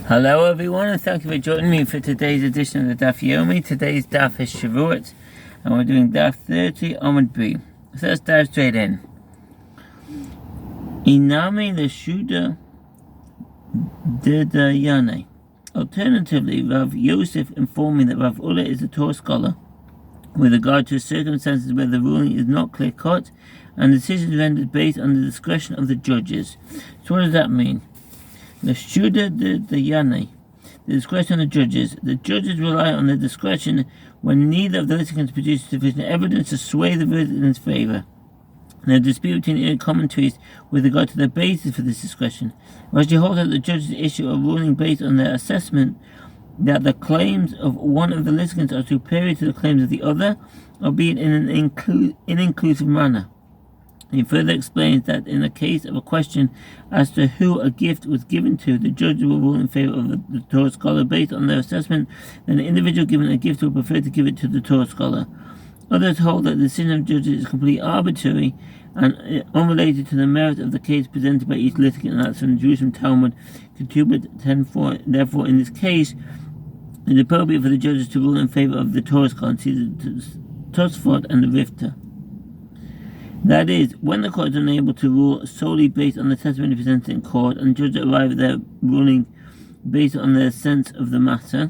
Hello everyone, and thank you for joining me for today's edition of the Daf Yomi. Today's Daf is Shevuot, and we're doing Daf 30 Amud B. So let's dive straight in. Inami Leshuda Dedayane. Alternatively, Rav Yosef informed me that Rav Ula is a Torah scholar with regard to circumstances where the ruling is not clear-cut and decisions rendered based on the discretion of the judges. So what does that mean? The Shuda de Yane, the discretion of the judges. The judges rely on their discretion when neither of the litigants produces sufficient evidence to sway the verdict in his favor. There are disputes between commentaries with regard to the basis for this discretion. Rashi holds that the judges issue a ruling based on their assessment that the claims of one of the litigants are superior to the claims of the other, albeit in an inclusive manner. He further explains that in the case of a question as to who a gift was given to, the judge will rule in favor of the Torah scholar based on their assessment that the individual given a gift will prefer to give it to the Torah scholar. Others hold that the decision of judges is completely arbitrary and unrelated to the merit of the case presented by each litigant, and that's from the Jerusalem Talmud, Ketubot 10:4. Therefore, in this case, it is appropriate for the judges to rule in favor of the Torah scholar, see the Tosfot and the Rifta. That is, when the court is unable to rule solely based on the testimony presented in court, and judges arrive at their ruling based on their sense of the matter,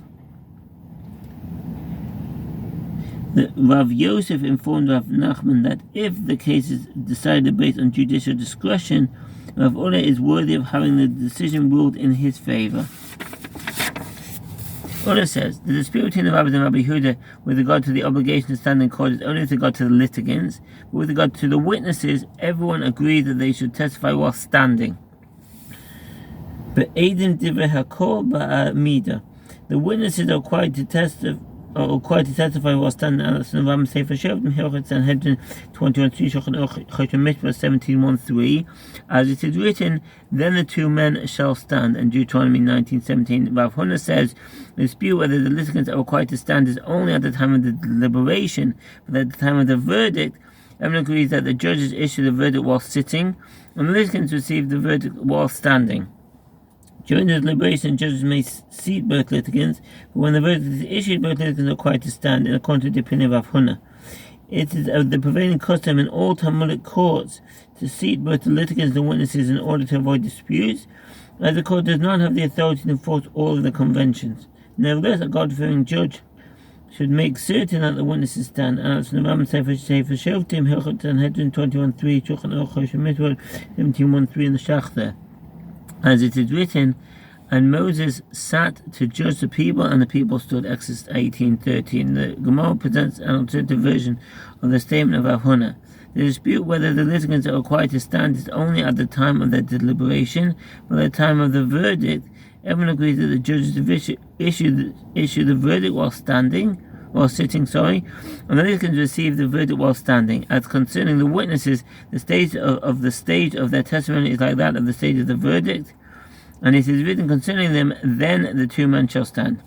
Rav Yosef informed Rav Nachman that if the case is decided based on judicial discretion, Rav Ula is worthy of having the decision ruled in his favor. Ula says, the dispute between the rabbis and Rabbi Huda with regard to the obligation to stand in court is only with regard to the litigants, but with regard to the witnesses, everyone agrees that they should testify while standing. But Eidim Divrei HaKol Ba'amida, the witnesses are required to testify while standing. As it is written, then the two men shall stand. And Deuteronomy 19:17. Rav Huna says the dispute whether the litigants are required to stand is only at the time of the deliberation, but at the time of the verdict, everyone agrees that the judges issue the verdict while sitting, and the litigants receive the verdict while standing. During the deliberation, judges may seat both litigants, but when the verdict is issued, both litigants are required to stand, in accordance with the opinion of Rav Huna. It is the prevailing custom in all Talmudic courts to seat both the litigants and witnesses in order to avoid disputes, as the court does not have the authority to enforce all of the conventions. Nevertheless, a God-fearing judge should make certain that the witnesses stand. And as the Rambam Sefer Shoftim, Hilchot Sanhedrin 21:3, Shulchan Aruch Choshen Mitzvot 17:1-3 in the Shach there. As it is written, and Moses sat to judge the people, and the people stood. Exodus 18:13. The Gemara presents an alternative version of the statement of Rav Huna. The dispute whether the litigants are required to stand is only at the time of their deliberation, but at the time of the verdict, everyone agrees that the judges issue the verdict while sitting, and the litigants receive the verdict while standing. As concerning the witnesses, the stage of their testimony is like that of the stage of the verdict, and it is written concerning them, then the two men shall stand.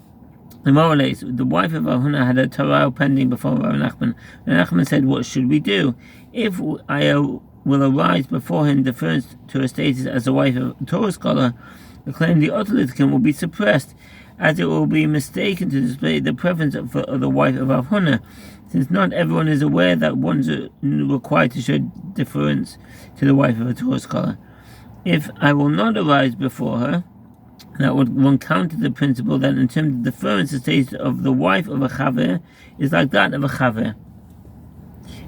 The moral is, the wife of Rav Huna had a trial pending before Rav Nachman. Rav Nachman said, what should we do? If I will arise before him deference to her status as the wife of a Torah scholar, the claim of the other litigant will be suppressed, as it will be mistaken to display the preference for the wife of Rav Huna, since not everyone is aware that one is required to show deference to the wife of a Torah scholar. If I will not arise before her, that would run counter the principle that in terms of deference, the status of the wife of a chaver is like that of a chaver.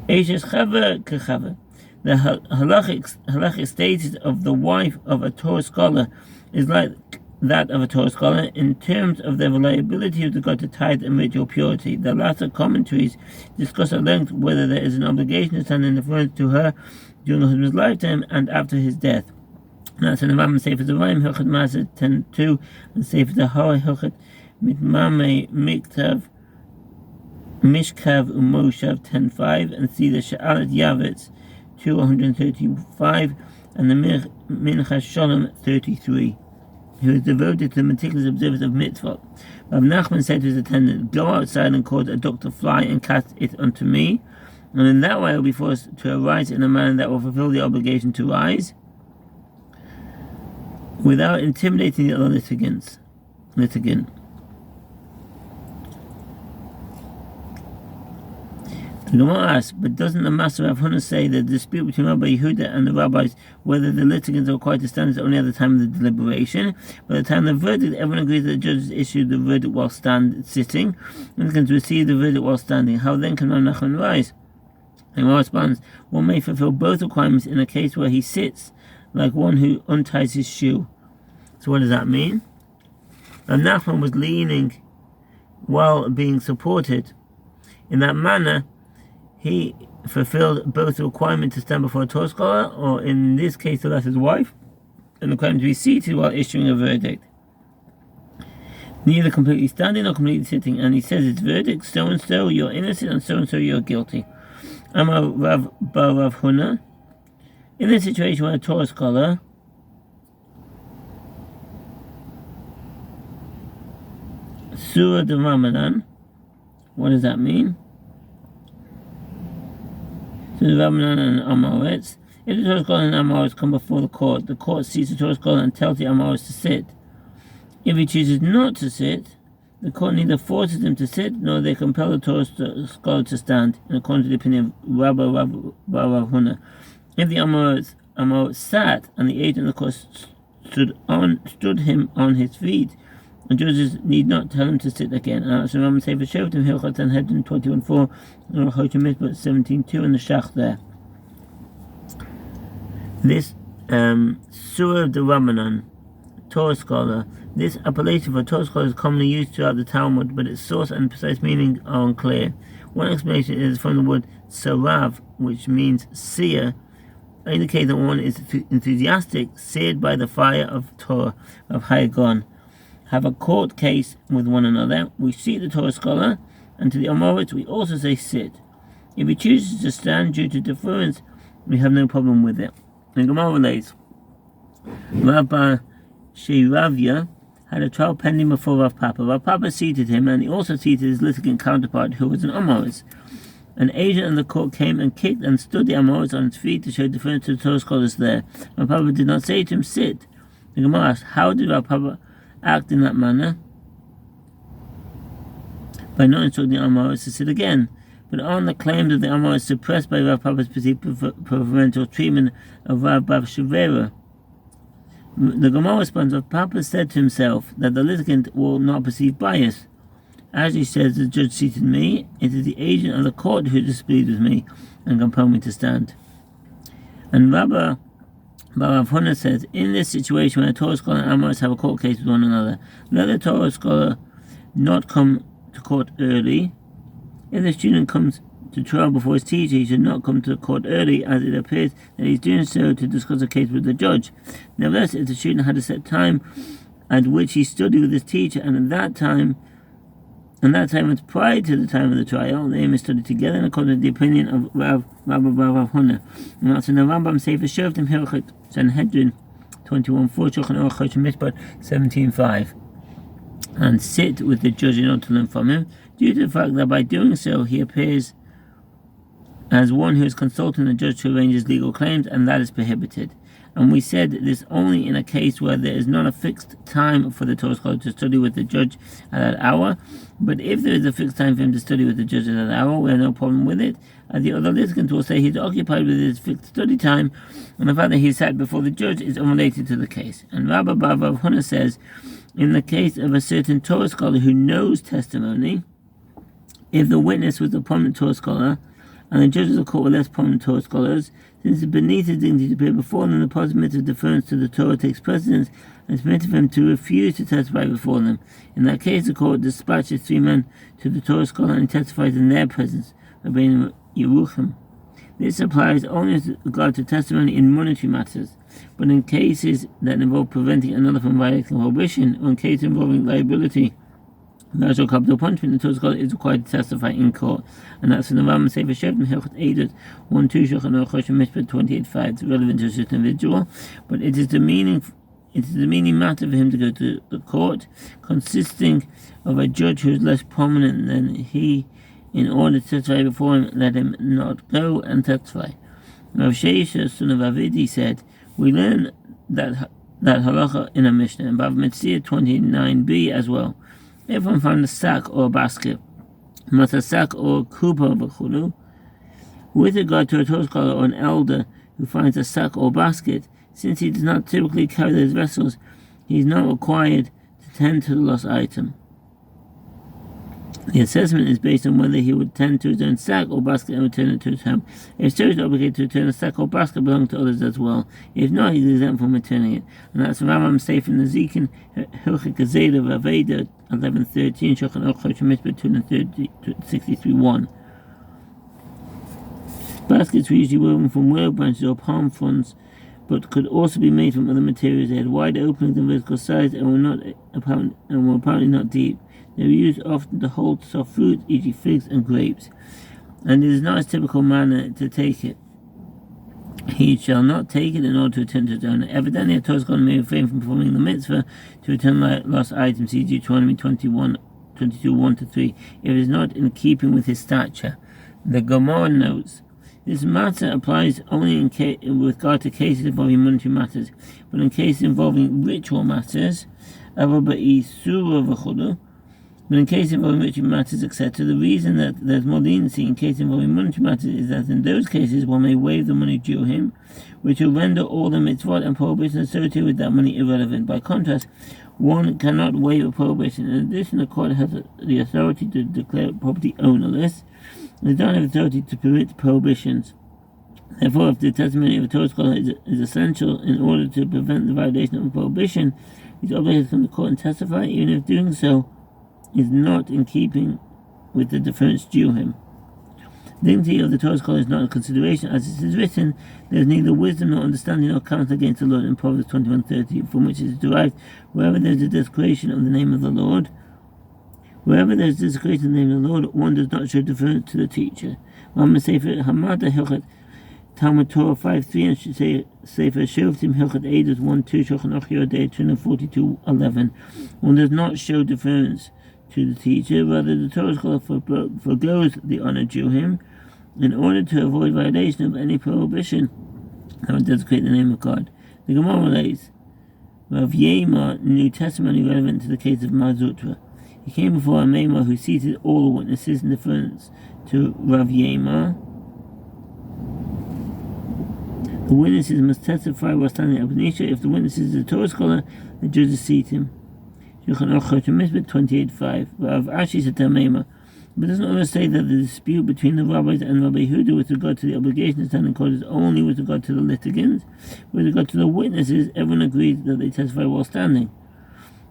Eishes chaver kechaver. The halachic status of the wife of a Torah scholar is like that of a Torah scholar in terms of their reliability with regard to tithe and ritual purity. The latter commentaries discuss at length whether there is an obligation to stand in deference to her during the husband's lifetime and after his death. That's in the Rambam Sefer Zevayim Hilchot Maaseh 10:2 and Sefer Zahar Hilchot Mitmamei Miktav Mishkav Umoshav 10:5 and see the Sha'alat Yavetz 235 and the Minchas Shalom 33. Who is devoted to the meticulous observance of mitzvot. Rav Nachman said to his attendant, go outside and cause a dog to fly and cast it unto me, and in that way I will be forced to arise in a manner that will fulfill the obligation to rise, without intimidating the other litigants. litigant. The Gemara asks, but doesn't the master Rav Huna say that the dispute between Rabbi Yehuda and the rabbis whether the litigants are required to stand is only at the time of the deliberation? By the time of the verdict, everyone agrees that the judges issued the verdict while sitting, and litigants receive the verdict while standing. How then can Rav Nachman rise? The Gemara responds, one may fulfill both requirements in a case where he sits like one who unties his shoe. So what does that mean? Rav Nachman was leaning while being supported. In that manner, he fulfilled both the requirement to stand before a Torah scholar, or in this case, that's his wife, and the requirement to be seated while issuing a verdict. Neither completely standing nor completely sitting, and he says his verdict, so and so you're innocent, and so you're guilty. Amar Rav Bar Rav Huna. In this situation where a Torah scholar Surah de Ramadan, what does that mean? The Ramadan and Amoritz. If the Torah scholar and Amoritz come before the court seats the Torah scholar and tells the Amoritz to sit. If he chooses not to sit, the court neither forces him to sit nor they compel the Torah scholar to stand, in accordance to the opinion of Rabbi Rav Huna. If the Amoritz sat and the agent of the court stood him on his feet, the judges need not tell him to sit again. And that's the Rambam say for Shevuot Daf Hilchot Sanhedrin 21:4, and Rosh Mishpat 17:2, and the Shach there. This Surah de Ramadan, Torah scholar. This appellation for Torah scholar is commonly used throughout the Talmud, but its source and precise meaning are unclear. One explanation is from the word sarav, which means seer, indicating that one is enthusiastic, seared by the fire of Torah, of Hayagon. Have a court case with one another. We seat the Torah scholar, and to the Amoritz we also say sit. If he chooses to stand due to deference, we have no problem with it. The Gemara relates, Rabbi Sheravia had a trial pending before Rav Papa. Rav Papa seated him, and he also seated his litigant counterpart, who was an Amoritz. An agent in the court came and kicked and stood the Amoritz on his feet to show deference to the Torah scholars there. Rav Papa did not say to him, sit. The Gemara asked, how did Rav Papa act in that manner? By not instructing the Amoritz to sit again. But on the claims of the Amoritz suppressed by Rav Papa's perceived preferential treatment of Rav Bav Shavera, the Gemara responds, Rav Papa said to himself that the litigant will not perceive bias. As he says, the judge seated me, it is the agent of the court who displeased with me and compelled me to stand. And Rabbi Rav Huna says, in this situation when a Torah scholar and Amoritz have a court case with one another, let the Torah scholar not come to court early. If the student comes to trial before his teacher, he should not come to the court early, as it appears that he is doing so to discuss a case with the judge. Nevertheless, if the student had a set time at which he studied with his teacher, and that time was prior to the time of the trial, they may study together in accordance with the opinion of Rav Huna. And that's in the Rambam Sefer Shevuot Daf Hilchot Sanhedrin 21:4, Shulchan Aruch Rosh Mishpat 17:5, and sit with the judge in order to learn from him, due to the fact that by doing so he appears as one who is consulting the judge to arrange his legal claims, and that is prohibited. And we said this only in a case where there is not a fixed time for the Torah scholar to study with the judge at that hour. But if there is a fixed time for him to study with the judge at that hour, we have no problem with it. As the other litigant will say, he's occupied with his fixed study time, and the fact that he sat before the judge is unrelated to the case. And Rabbi Rav Huna says, in the case of a certain Torah scholar who knows testimony, if the witness was a prominent Torah scholar, and the judges of the court were less prominent Torah scholars, since it's beneath his dignity to appear before them, the possibility of deference to the Torah takes precedence, and it's permitted for him to refuse to testify before them. In that case, the court dispatches 3 men to the Torah scholar and he testifies in their presence, Rabbeinu Yerucham. This applies only with regard to testimony in monetary matters, but in cases that involve preventing another from violating prohibition, or in cases involving liability, natural capital punishment, the Torah scholar is required to testify in court. And that's in the Rambam Sefer Shevuot Daf Hilchot Eidos 1:2, Shulchan Aruch Rosh Mishpat 28:5. It's relevant to a certain individual, but it is the meaning matter for him to go to the court, consisting of a judge who is less prominent than he. In order to testify before him, let him not go and testify. Rav Sheisha, son of Avidi, said, we learn that that halacha in a Mishnah, and Bav Metzia 29b as well. If one found a sack or a basket, not a sack or kupa v'chulu, with regard to a Torah scholar or an elder who finds a sack or basket, since he does not typically carry those vessels, he is not required to tend to the lost item. The assessment is based on whether he would tend to his own sack or basket and return it to his home. If so, he is obligated to return a sack or basket belonging to others as well. If not, he is exempt from returning it. And that's Rambam Sefer Nezikin, Hilchik Azeda Vaveda 11:13, Shochan Ochot Shemishbet 263:1. Baskets were usually woven from willow branches or palm fronds, but could also be made from other materials. They had wide openings and vertical sides and were apparently not deep. They were used often to hold soft fruit, e.g. figs and grapes, and it is not his typical manner to take it. He shall not take it in order to return to his owner. Evidently, a Torah scholar may refrain from performing the mitzvah to return lost items, e.g. Deuteronomy 22, 1-3, if it is not in keeping with his stature. The Gemara notes, this matter applies only in regard to cases involving monetary matters, but in cases involving ritual matters, but in cases involving ritual matters, etc., the reason that there's more leniency in cases involving monetary matters is that in those cases one may waive the money due him, which will render all the mitzvot and prohibitions associated with that money irrelevant. By contrast, one cannot waive a prohibition. In addition, the court has the authority to declare property ownerless. They don't have authority to permit prohibitions. Therefore, if the testimony of a Torah scholar is essential in order to prevent the violation of a prohibition, he's obligated to come to court and testify, even if doing so is not in keeping with the deference due him. The dignity of the Torah scholar is not a consideration. As it is written, there is neither wisdom nor understanding nor counsel against the Lord in Proverbs 21:30, from which it is derived, wherever there is a desecration of the name of the Lord, one does not show deference to the teacher. Rambam Sefer Hamada Hilchat Talmud Torah 5:3 and Sefer Shoftim Hilchat Eidos 1:2 Shulchan Aruch Yodei 242:11. One does not show deference to the teacher, rather the Torah scholar forgoes the honor due him in order to avoid violation of any prohibition that would desecrate the name of God. The Gemara relates, Rav Yema knew testimony relevant to the case of Mar Zutra. He came before a Meimah who seated all the witnesses in deference to Rav Yema. The witnesses must testify while standing up in Isha. If the witness is a Torah scholar, the judges seat him. Shulchan Aruch 28:5. Rav Ashi said to Meimah, but doesn't always say that the dispute between the rabbis and Rabbi Huda with regard to the obligation to stand in court is only with regard to the litigants. With regard to the witnesses, everyone agrees that they testify while standing.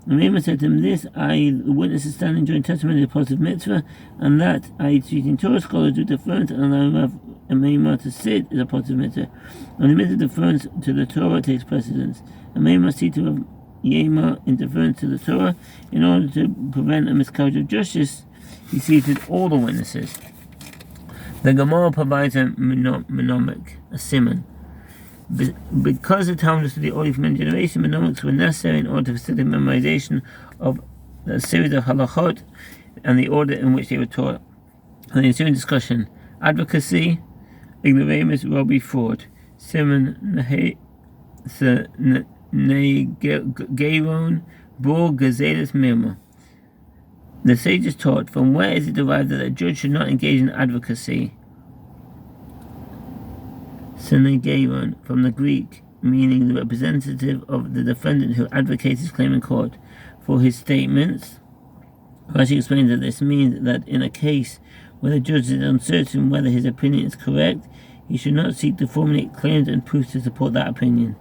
And Meimah said to him, this, i.e. the witnesses standing during testimony is a positive mitzvah, and that, i.e. treating Torah scholars with deference and allowing Rav Meimah to sit is a positive mitzvah. And the mitzvah deference to the Torah takes precedence. And Meimah seated Rav Yema in deference to the Torah. In order to prevent a miscarriage of justice, he seated all the witnesses. The Gemara provides a mnemonic, a simon. Because the Talmud stood the order for many generations, mnemonics were necessary in order to facilitate memorization of the series of halachot and the order in which they were taught. And the ensuing discussion: advocacy, ignoramus, Robbie Ford, Simon Negeron, Bor Gazelis Mirma. The sages taught, from where is it derived that a judge should not engage in advocacy? Synegeron, from the Greek, meaning the representative of the defendant who advocates his claim in court. For his statements, Rashi explains that this means that in a case where the judge is uncertain whether his opinion is correct, he should not seek to formulate claims and proofs to support that opinion.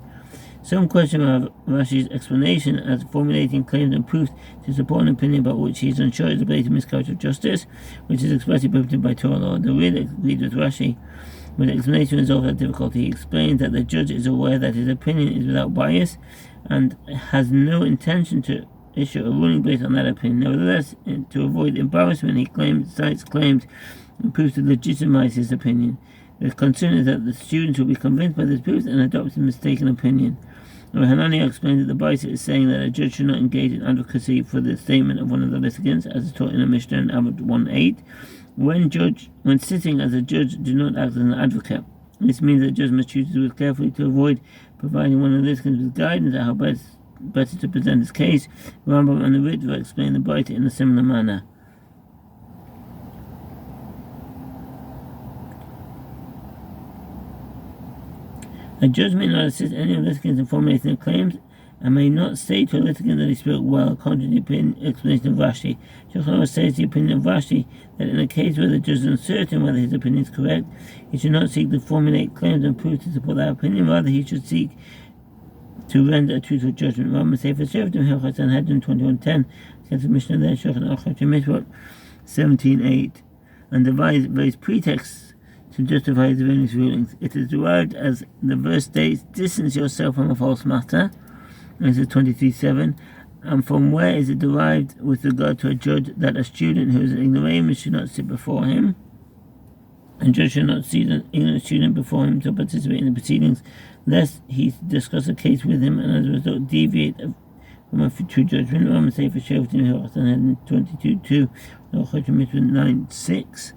Some question of Rashi's explanation as formulating claims and proofs to support an opinion about which he is unsure is a blatant miscarriage of justice, which is expressly prohibited by Torah law. The reader agreed with Rashi. When the explanation resolves that difficulty, he explains that the judge is aware that his opinion is without bias and has no intention to issue a ruling based on that opinion. Nevertheless, to avoid embarrassment, he cites claims and proofs to legitimize his opinion. The concern is that the students will be convinced by these proofs and adopt a mistaken opinion. Hananiah explained that the Baisa is saying that a judge should not engage in advocacy for the statement of one of the litigants, as is taught in a Mishnah in Avot 1:8. When sitting as a judge, do not act as an advocate. This means that the judge must choose to do it carefully to avoid providing one of the litigants with guidance on how better to present his case. Rambam and the Ritva explain the Baita in a similar manner. A judge may not assist any of the litigants in formulating their claims, and may not say to a litigant that he spoke well, contrary to the explanation of Rashi. Shulchan says the opinion of Rashi that in a case where the judge is uncertain whether his opinion is correct, he should not seek to formulate claims and prove to support that opinion. Rather, he should seek to render a truthful judgment. Rambam Sefer Shevuot Daf Hilchos Sanhedrin 21:10 says the Mishnah there, Shulchan Aruch Mitzvot 17:8, and devised various pretexts to justify his erroneous rulings. It is derived, as the verse states, distance yourself from a false matter. This is 23:7. And from where is it derived with regard to a judge that a student who is an ignoramus should not sit before him? A judge should not see an ignorant student before him to participate in the proceedings, lest he discuss a case with him and as a result deviate from a true judgment. Rambam Sefer Shevuot Daf 22:2, 9:6.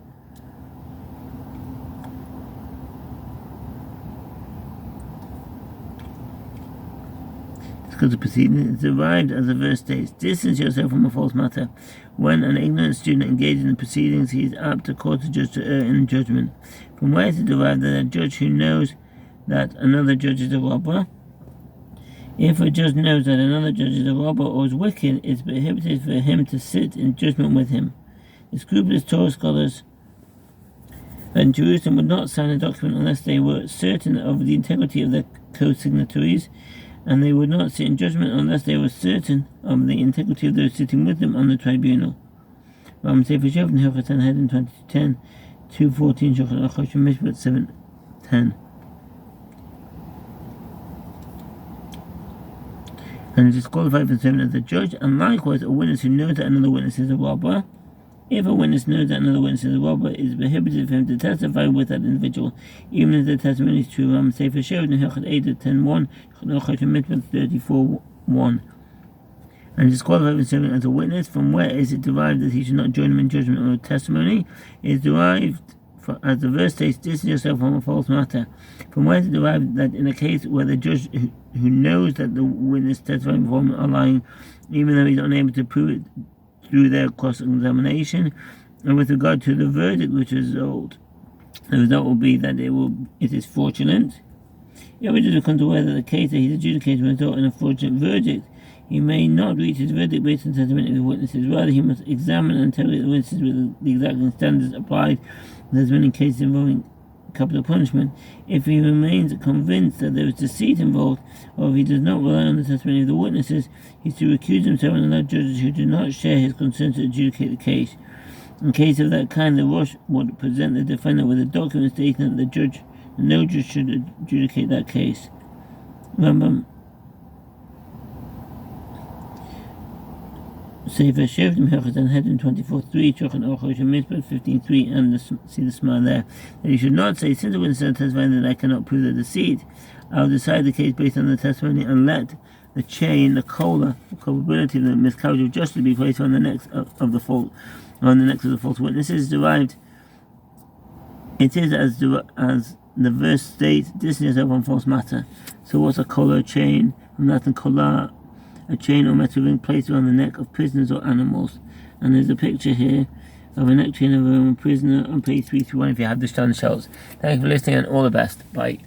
Because the proceeding is derived, as the verse states, distance yourself from a false matter. When an ignorant student engages in the proceedings, he is apt to cause the judge to err in judgment. From where is it derived that a judge who knows that another judge is a robber? If a judge knows that another judge is a robber or is wicked, it is prohibited for him to sit in judgment with him. The scrupulous Torah scholars in Jerusalem would not sign a document unless they were certain of the integrity of their co-signatories, and they would not sit in judgment unless they were certain of the integrity of those sitting with them on the tribunal. Rambam Sefer Shevuot Daf Hilchos Sanhedrin 22:10, 2:14, Shulchan Aruch Mitzvot 7:10. And is disqualified from serving as a judge, and likewise a witness who knows that another witness is a robber. If a witness knows that another witness is a robber, it is prohibited for him to testify with that individual, even if the testimony is true. Rambam Sefer Shevuot Daf Hilchos 8:10:1, Shulchan Aruch Mitzvot 34:1. And disqualified from serving as a witness. From where is it derived that he should not join him in judgment or testimony? It is derived, as the verse states, distance yourself from a false matter. From where is it derived that in a case where the judge who knows that the witness testifying before him are lying, even though he is unable to prove it through their cross-examination, and with regard to the verdict which result, the result will be that it is fraudulent. If a judge becomes aware that the case that he is adjudicating will result in a fraudulent verdict, he may not reach his verdict based on the testimony of the witnesses. Rather, he must examine and interrogate the witnesses with the exacting standards applied in as many cases involving capital punishment. If he remains convinced that there is deceit involved, or if he does not rely on the testimony of the witnesses, he is to recuse himself and allow judges who do not share his concern to adjudicate the case. In case of that kind, the Rosh would present the defendant with a document stating that no judge should adjudicate that case. Rambam Sefer Shevuot Daf Hilchos Sanhedrin 24:3, Shulchan Aruch Mitzvot 15:3, and see the smile there. That he should not say, since the witness is testifying that I cannot prove the deceit, I will decide the case based on the testimony and let the chain, the kola, the culpability of the miscarriage of justice be placed on the necks of the false witnesses. Derived, it is as the verse states, distance yourself from false matter. So what's a kola, a chain? From Latin kola, a chain or metal ring placed around the neck of prisoners or animals. And there's a picture here of a neck chain of a Roman prisoner on page 331 if you have the Shtan shells. Thank you for listening and all the best. Bye.